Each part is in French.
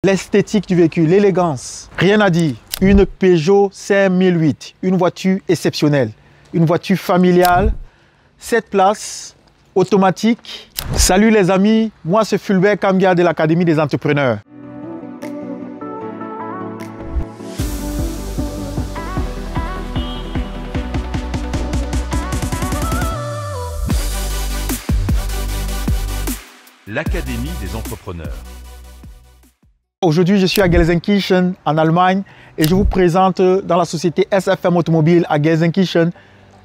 L'esthétique du véhicule, l'élégance, rien à dire. Une Peugeot 5008, une voiture exceptionnelle, une voiture familiale, 7 places, automatique. Salut les amis, moi c'est Fulbert Kambia de l'Académie des entrepreneurs. L'Académie des entrepreneurs. Aujourd'hui, je suis à Gelsenkirchen, en Allemagne, et je vous présente dans la société SFM Automobile à Gelsenkirchen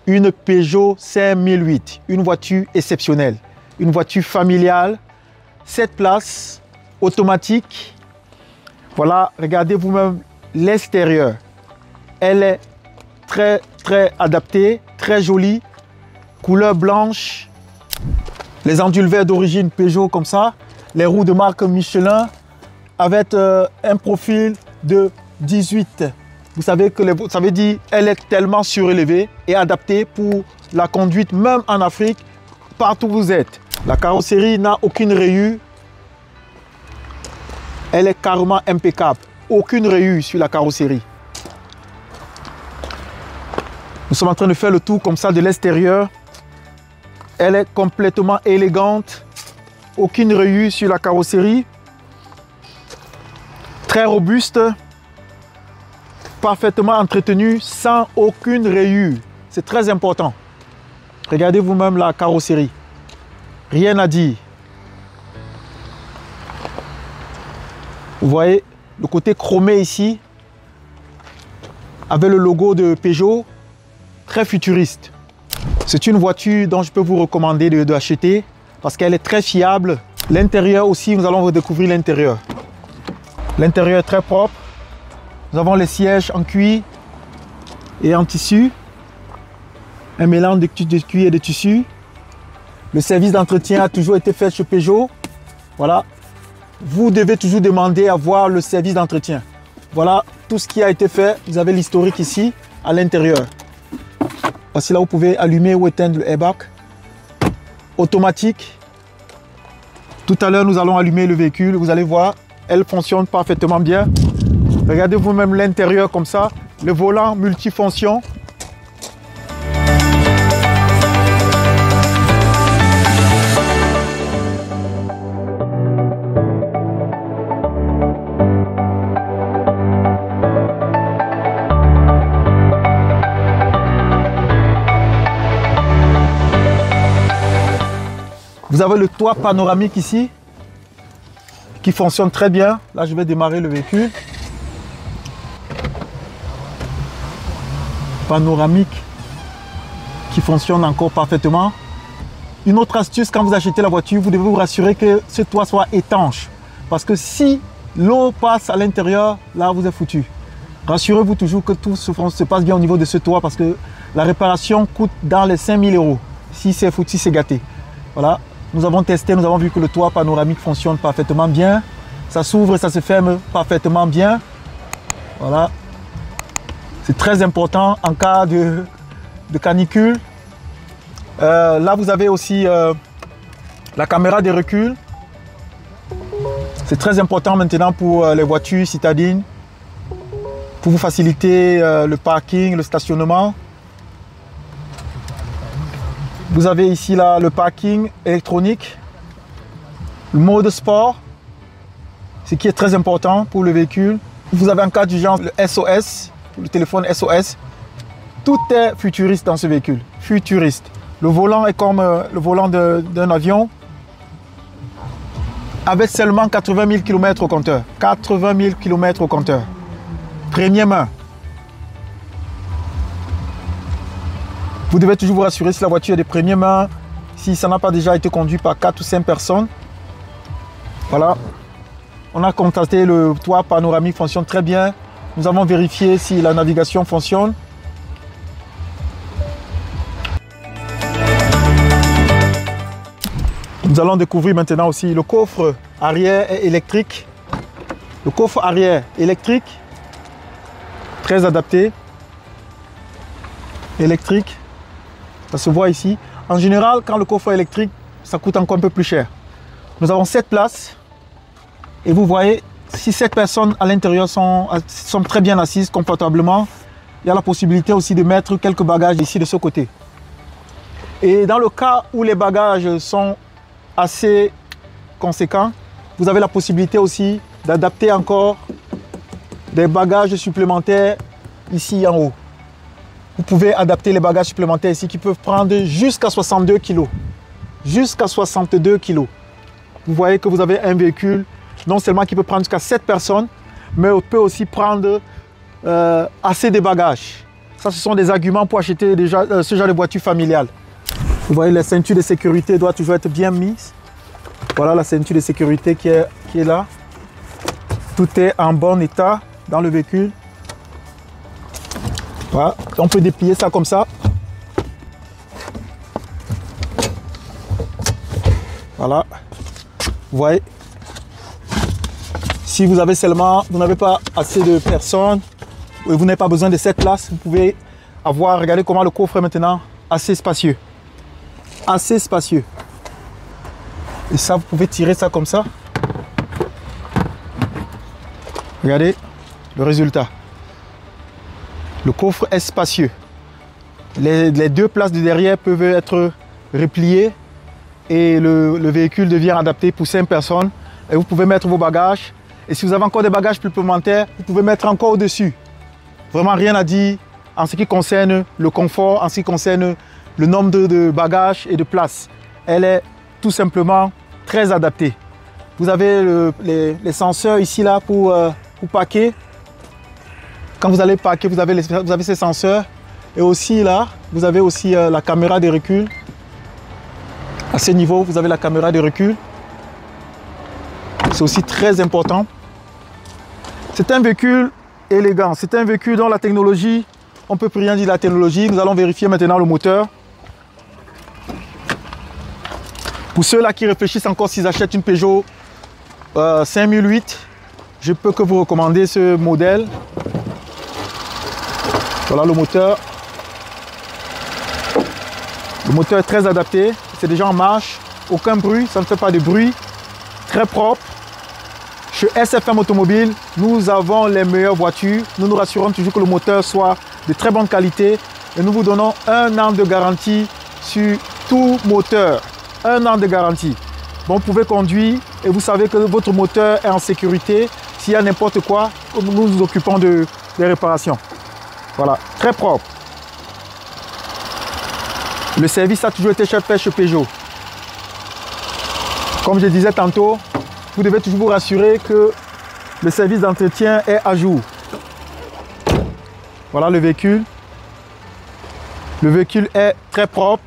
une Peugeot 5008, une voiture exceptionnelle, une voiture familiale, 7 places, automatique. Voilà, regardez vous-même l'extérieur. Elle est très adaptée, très jolie, couleur blanche, les enduits verts d'origine Peugeot comme ça, les roues de marque Michelin, avec un profil de 18. Vous savez que ça veut dire qu'elle est tellement surélevée et adaptée pour la conduite, même en Afrique, partout où vous êtes. La carrosserie n'a aucune rayure. Elle est carrément impeccable. Aucune rayure sur la carrosserie. Nous sommes en train de faire le tour comme ça de l'extérieur. Elle est complètement élégante. Aucune rayure sur la carrosserie. Très robuste, parfaitement entretenu, sans aucune rayure. C'est très important. Regardez vous-même la carrosserie. Rien à dire. Vous voyez le côté chromé ici, avec le logo de Peugeot, très futuriste. C'est une voiture dont je peux vous recommander d'acheter parce qu'elle est très fiable. L'intérieur aussi, nous allons redécouvrir l'intérieur. L'intérieur est très propre. Nous avons les sièges en cuir et en tissu. Un mélange de cuir et de tissu. Le service d'entretien a toujours été fait chez Peugeot. Voilà. Vous devez toujours demander à voir le service d'entretien. Voilà tout ce qui a été fait. Vous avez l'historique ici, à l'intérieur. Voici là où vous pouvez allumer ou éteindre le airbag. Automatique. Tout à l'heure, nous allons allumer le véhicule. Vous allez voir. Elle fonctionne parfaitement bien. Regardez vous-même l'intérieur comme ça. Le volant multifonction. Vous avez le toit panoramique ici, qui fonctionne très bien. Là, je vais démarrer le véhicule. Panoramique qui fonctionne encore parfaitement. Une autre astuce, quand vous achetez la voiture, vous devez vous rassurer que ce toit soit étanche. Parce que si l'eau passe à l'intérieur, là, vous êtes foutu. Rassurez-vous toujours que tout se passe bien au niveau de ce toit parce que la réparation coûte dans les 5 000 €. Si c'est foutu, c'est gâté. Voilà. Nous avons testé, nous avons vu que le toit panoramique fonctionne parfaitement bien. Ça s'ouvre et ça se ferme parfaitement bien. Voilà. C'est très important en cas de canicule. Là, vous avez aussi la caméra de recul. C'est très important maintenant pour les voitures citadines, pour vous faciliter le parking, le stationnement. Vous avez ici là, le parking électronique, le mode sport, ce qui est très important pour le véhicule. Vous avez en cas d'urgence le SOS, le téléphone SOS. Tout est futuriste dans ce véhicule, futuriste. Le volant est comme le volant d'un avion, avec seulement 80 000 km au compteur. 80 000 km au compteur. Première main. Vous devez toujours vous rassurer si la voiture est de première main, si ça n'a pas déjà été conduit par 4 ou 5 personnes. Voilà. On a constaté le toit panoramique fonctionne très bien. Nous avons vérifié si la navigation fonctionne. Nous allons découvrir maintenant aussi le coffre arrière électrique. Le coffre arrière électrique, très adapté. Électrique. Ça se voit ici. En général, quand le coffre est électrique, ça coûte encore un peu plus cher. Nous avons 7 places. Et vous voyez, si 7 personnes à l'intérieur sont très bien assises confortablement, il y a la possibilité aussi de mettre quelques bagages ici de ce côté. Et dans le cas où les bagages sont assez conséquents, vous avez la possibilité aussi d'adapter encore des bagages supplémentaires ici en haut. Vous pouvez adapter les bagages supplémentaires ici qui peuvent prendre jusqu'à 62 kg. Jusqu'à 62 kg. Vous voyez que vous avez un véhicule non seulement qui peut prendre jusqu'à 7 personnes, mais on peut aussi prendre assez de bagages. Ça, ce sont des arguments pour acheter déjà ce genre de voiture familiale. Vous voyez, la ceinture de sécurité doit toujours être bien mise. Voilà la ceinture de sécurité qui est là. Tout est en bon état dans le véhicule. Voilà. On peut déplier ça comme ça. Voilà. Vous voyez. Si vous avez seulement, vous n'avez pas assez de personnes, et vous n'avez pas besoin de cette place, vous pouvez avoir, regardez comment le coffre est maintenant assez spacieux. Assez spacieux. Et ça, vous pouvez tirer ça comme ça. Regardez le résultat. Le coffre est spacieux. Les deux places de derrière peuvent être repliées et le véhicule devient adapté pour 5 personnes. Et vous pouvez mettre vos bagages. Et si vous avez encore des bagages supplémentaires, vous pouvez mettre encore au-dessus. Vraiment rien à dire en ce qui concerne le confort, en ce qui concerne le nombre de bagages et de places. Elle est tout simplement très adaptée. Vous avez les senseurs ici là pour packer. Quand vous allez packer, vous avez ces senseurs. Et aussi là, vous avez aussi la caméra de recul. À ce niveau, vous avez la caméra de recul. C'est aussi très important. C'est un véhicule élégant. C'est un véhicule dont la technologie, on ne peut plus rien dire de la technologie. Nous allons vérifier maintenant le moteur. Pour ceux-là qui réfléchissent encore s'ils achètent une Peugeot 5008, je peux que vous recommander ce modèle. Voilà le moteur. Le moteur est très adapté. C'est déjà en marche. Aucun bruit, ça ne fait pas de bruit. Très propre. Chez SFM Automobile, nous avons les meilleures voitures. Nous nous rassurons toujours que le moteur soit de très bonne qualité. Et nous vous donnons 1 an de garantie sur tout moteur. 1 an de garantie. Bon, vous pouvez conduire et vous savez que votre moteur est en sécurité. S'il y a n'importe quoi, nous nous occupons des réparations. Voilà, très propre. Le service a toujours été fait chez Peugeot. Comme je disais tantôt, vous devez toujours vous rassurer que le service d'entretien est à jour. Voilà le véhicule. Le véhicule est très propre.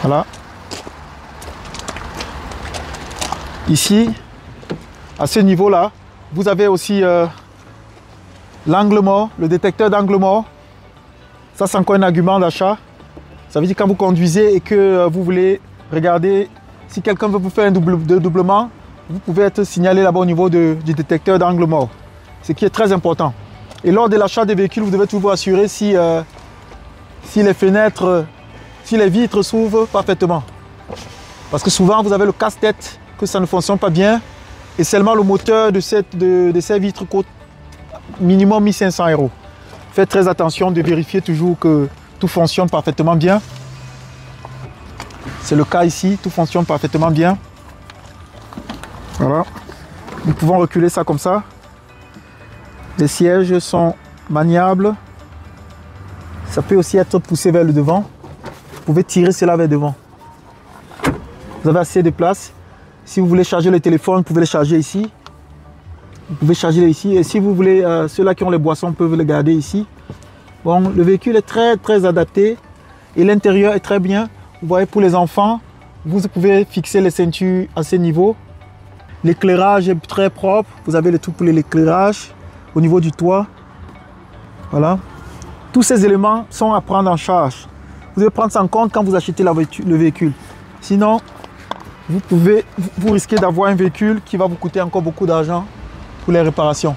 Voilà. Ici, à ce niveau-là, vous avez aussi l'angle mort, le détecteur d'angle mort. Ça, c'est encore un argument d'achat. Ça veut dire que quand vous conduisez et que vous voulez regarder si quelqu'un veut vous faire un doublement, vous pouvez être signalé là-bas au niveau du détecteur d'angle mort. Ce qui est très important. Et lors de l'achat des véhicules, vous devez toujours vous assurer si les fenêtres, si les vitres s'ouvrent parfaitement. Parce que souvent, vous avez le casse-tête que ça ne fonctionne pas bien. Et seulement le moteur de ces vitres coûte minimum 1500 €. Faites très attention de vérifier toujours que tout fonctionne parfaitement bien. C'est le cas ici, tout fonctionne parfaitement bien. Voilà. Nous pouvons reculer ça comme ça. Les sièges sont maniables. Ça peut aussi être poussé vers le devant. Vous pouvez tirer cela vers devant. Vous avez assez de place. Si vous voulez charger le téléphone, vous pouvez le charger ici. Vous pouvez charger ici. Et si vous voulez, ceux-là qui ont les boissons peuvent le garder ici. Bon, le véhicule est très adapté. Et l'intérieur est très bien. Vous voyez, pour les enfants, vous pouvez fixer les ceintures à ce niveau. L'éclairage est très propre. Vous avez le tout pour l'éclairage au niveau du toit. Voilà. Tous ces éléments sont à prendre en charge. Vous devez prendre ça en compte quand vous achetez le véhicule. Sinon, vous risquez d'avoir un véhicule qui va vous coûter encore beaucoup d'argent pour les réparations.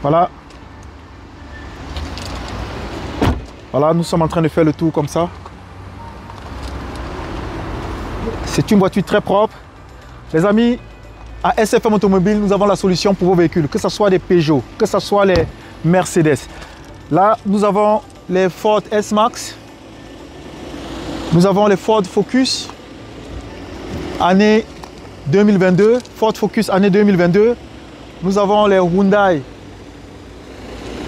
Voilà. Voilà, nous sommes en train de faire le tour comme ça. C'est une voiture très propre. Les amis, à SFM Automobile, nous avons la solution pour vos véhicules, que ce soit des Peugeot, que ce soit les Mercedes. Là, nous avons les Ford S-Max. Nous avons les Ford Focus, année 2022. Ford Focus, année 2022. Nous avons les Hyundai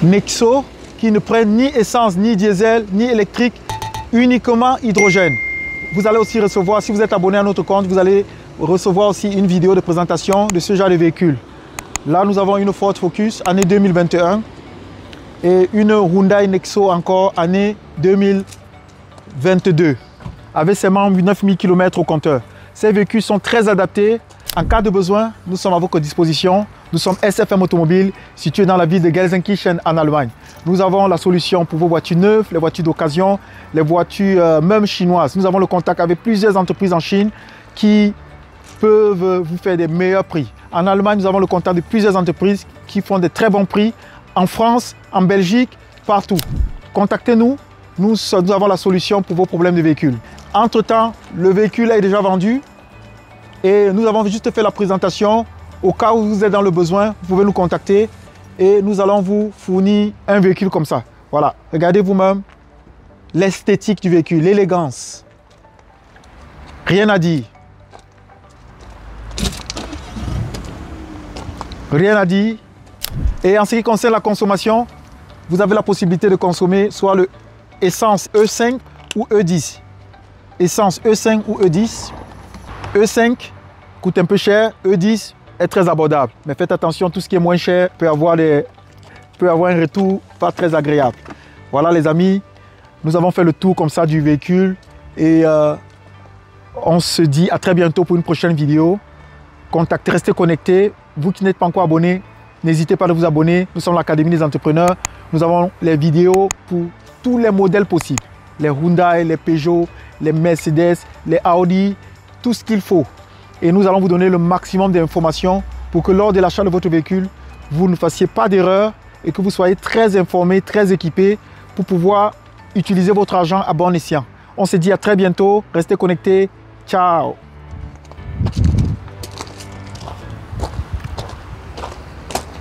Nexo, qui ne prennent ni essence, ni diesel, ni électrique, uniquement hydrogène. Vous allez aussi recevoir, si vous êtes abonné à notre compte, vous allez recevoir aussi une vidéo de présentation de ce genre de véhicule. Là, nous avons une Ford Focus, année 2021, et une Hyundai Nexo encore, année 2022, avec seulement 9000 km au compteur. Ces véhicules sont très adaptés. En cas de besoin, nous sommes à votre disposition. Nous sommes SFM Automobile, situé dans la ville de Gelsenkirchen en Allemagne. Nous avons la solution pour vos voitures neuves, les voitures d'occasion, les voitures même chinoises. Nous avons le contact avec plusieurs entreprises en Chine qui peuvent vous faire des meilleurs prix. En Allemagne, nous avons le contact de plusieurs entreprises qui font de très bons prix. En France, en Belgique, partout. Contactez-nous, nous avons la solution pour vos problèmes de véhicule. Entre-temps, le véhicule est déjà vendu et nous avons juste fait la présentation. Au cas où vous êtes dans le besoin, vous pouvez nous contacter et nous allons vous fournir un véhicule comme ça. Voilà, regardez vous-même l'esthétique du véhicule, l'élégance. Rien à dire. Rien à dire. Et en ce qui concerne la consommation, vous avez la possibilité de consommer soit le essence E5 ou E10. Essence E5 ou E10. E5 coûte un peu cher, E10 est très abordable. Mais faites attention, tout ce qui est moins cher peut avoir un retour pas très agréable. Voilà les amis, nous avons fait le tour comme ça du véhicule et on se dit à très bientôt pour une prochaine vidéo. Contactez, restez connectés. Vous qui n'êtes pas encore abonnés, n'hésitez pas à vous abonner. Nous sommes l'Académie des entrepreneurs. Nous avons les vidéos pour tous les modèles possibles. Les Hyundai, les Peugeot, les Mercedes, les Audi, tout ce qu'il faut. Et nous allons vous donner le maximum d'informations pour que lors de l'achat de votre véhicule, vous ne fassiez pas d'erreur et que vous soyez très informés, très équipés pour pouvoir utiliser votre argent à bon escient. On se dit à très bientôt. Restez connectés. Ciao!